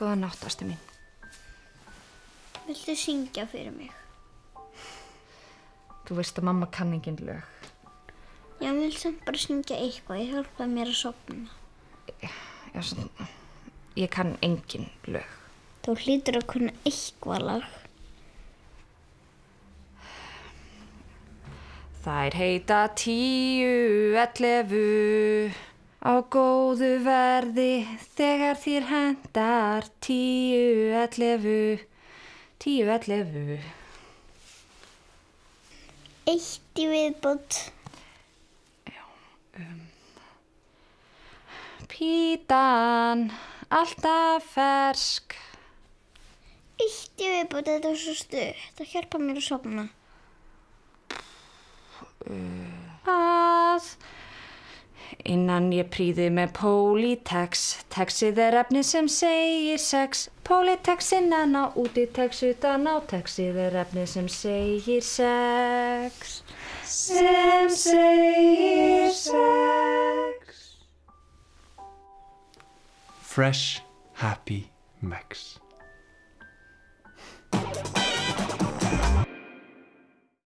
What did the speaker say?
Góða nótt, ástu mín. Viltu syngja fyrir mig? Þú veist að mamma kann engin lög. Já, vil samt bara syngja eitthvað. Ég hjálpaði mér að sofna. Já, svona, ég kann engin lög. Þú hlýtur að kunna eitthvað lag. Þær heita 10, 11 á góðu verði þegar þér hendar 10, 11, 10, 11. Eitt í viðbót. Já, Pítan, alltaf fersk. Eitt í viðbót, þetta var svo stutt. Það hjálpaði mér að sofna. Að innan ég prýði með Polytex. Texið efni sem segir sex. Polytex innan á, úti tex utan á. Texið efni sem segir sex. Sem segir sex. Fresh Happy Max.